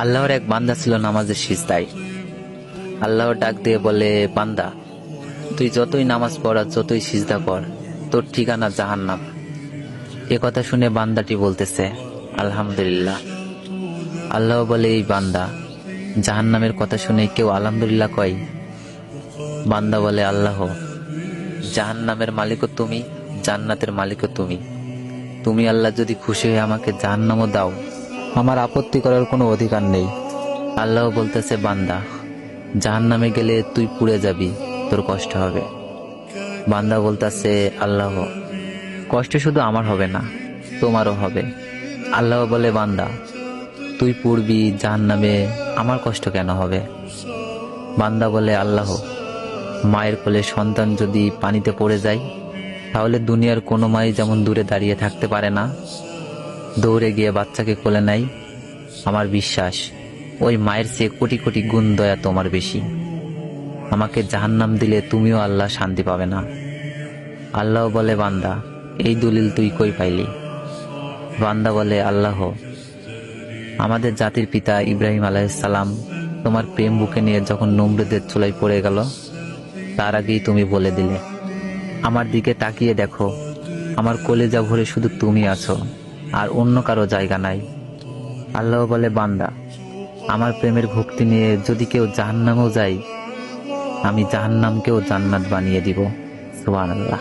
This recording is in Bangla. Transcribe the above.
আল্লাহর এক বান্দা ছিল নামাজের সিজদায়। আল্লাহর ডাক দিয়ে বলে, বান্দা, তুই যতই নামাজ পড় আর যতই সিজদা কর, তোর ঠিকানা জাহান্নাম। এ কথা শুনে বান্দাটি বলতেছে, আলহামদুলিল্লাহ। আল্লাহ বলে, এই বান্দা, জাহান্নামের কথা শুনে কেউ আলহামদুলিল্লাহ কয়? বান্দা বলে, আল্লাহ, জাহান্নামের মালিকও তুমি, জান্নাতের মালিকও তুমি। তুমি আল্লাহ যদি খুশি হয়ে আমাকে জাহান্নামও দাও, আমার আপত্তি করার কোনো অধিকার নেই। আল্লাহ বলতেছে, বান্দা, জাহান্নামে গেলে তুই পুড়ে যাবি, তোর কষ্ট হবে। বান্দা বলতেছে, আল্লাহ, কষ্ট শুধু আমার হবে না, তোমারও হবে। আল্লাহ বলে, বান্দা, তুই পুড়বি জাহান্নামে, আমার কষ্ট কেন হবে? বান্দা বলে, আল্লাহ, মায়ের কোলে সন্তান যদি পানিতে পড়ে যায়, তাহলে দুনিয়ার কোনো মাই যেমন দূরে দাঁড়িয়ে থাকতে পারে না, দৌড়ে গিয়ে বাচ্চাকে কোলে নেয়, আমার বিশ্বাস ওই মায়ের চেয়ে কোটি কোটি গুণ দয়া তোমার বেশি। আমাকে জাহান্নাম দিলে তুমিও আল্লাহ শান্তি পাবে না। আল্লাহ বলে, বান্দা, এই দলিল তুই কই পাইলি? বান্দা বলে, আল্লাহ, আমাদের জাতির পিতা ইব্রাহিম আলাইহিস সালাম তোমার প্রেম বুকে নিয়ে যখন নমরুদের চুলায় পড়ে গেল, তার আগেই তুমি বলে দিলে, আমার দিকে তাকিয়ে দেখো, আমার কলেজা ভরে শুধু তুমি আছো, আর অন্য কারো জায়গা নাই। আল্লাহ বলে, বান্দা, আমার প্রেমের ভক্তি নিয়ে যদি কেউ জাহান্নামেও যায়, আমি জাহান্নামকেও জান্নাত বানিয়ে দিব। সুবহানাল্লাহ।